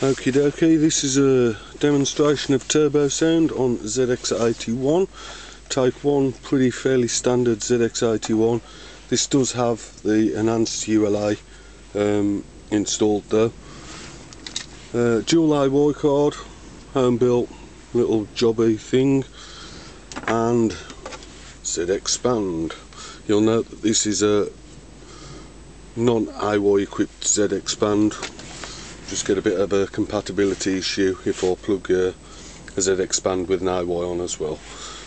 Okie dokie, this is a demonstration of turbo sound on ZX81 Type 1, pretty fairly standard ZX81. This does have the enhanced ULA installed though. Dual IY card, home built little jobby thing, and ZX-Expand. You'll note that this is a non-IY equipped ZX-Expand. Just get a bit of a compatibility issue if I plug a ZX-Expand with an IY on as well.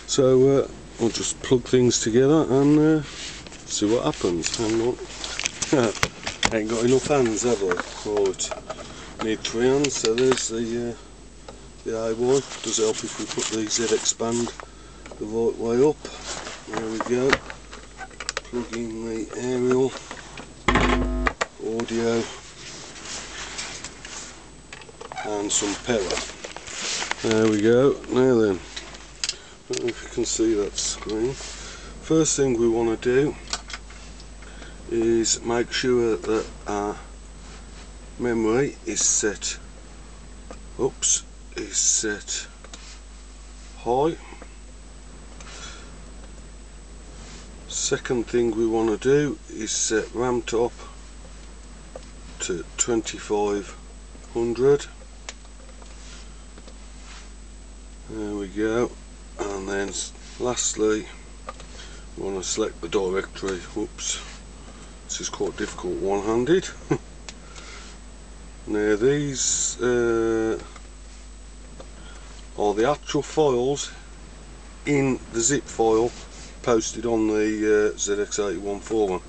So I'll just plug things together and see what happens. Hang on. Ain't got enough hands, have I? Right, need 3 hands. So there's the IY. Does help if we put the ZX-Expand the right way up. There we go. Plug in the aerial audio and some power. There we go. Now then, I don't know if you can see that screen. First thing we want to do is make sure that our memory is set high. Second thing we want to do is set RAM top to 2500. There we go. And then lastly we want to select the directory. Whoops, this is quite difficult one-handed. Now these are the actual files in the zip file posted on the ZX81 forum.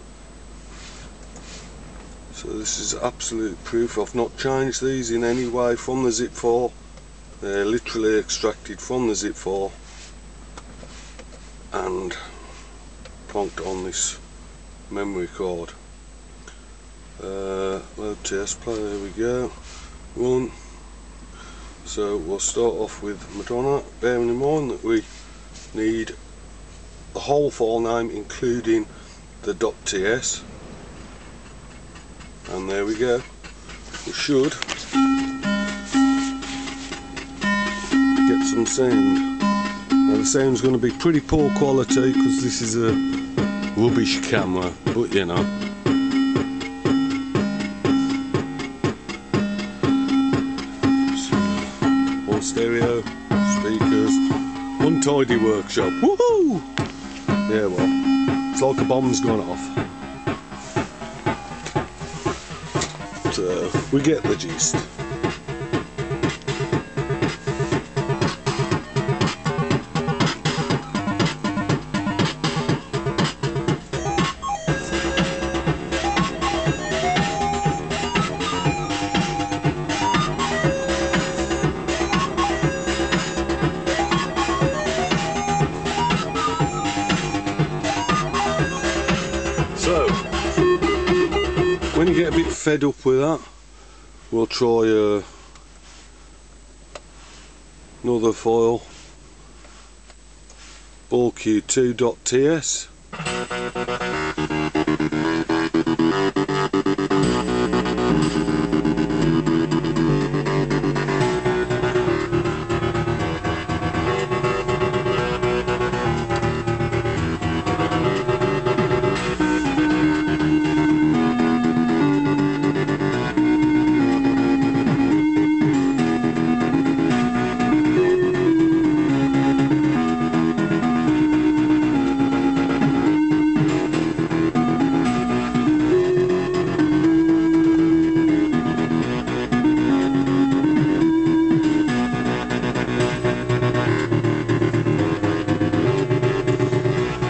So this is absolute proof. I've not changed these in any way from the zip file. They're literally extracted from the zip file and plonked on this memory card. Load test play, there we go. 1. So we'll start off with Madonna, bearing in mind that we need the whole file name including the .ts, and there we go. We should get some sound. Now the sound's going to be pretty poor quality because this is a rubbish camera, but you know. All stereo, speakers, untidy workshop. Woohoo! Yeah, well, it's like a bomb's gone off. So we get the gist. So, when you get a bit fed up with that, we'll try another file, ballq2.ts.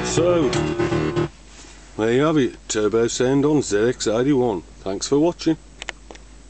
So, there you have it, turbo sound on ZX81. Thanks for watching.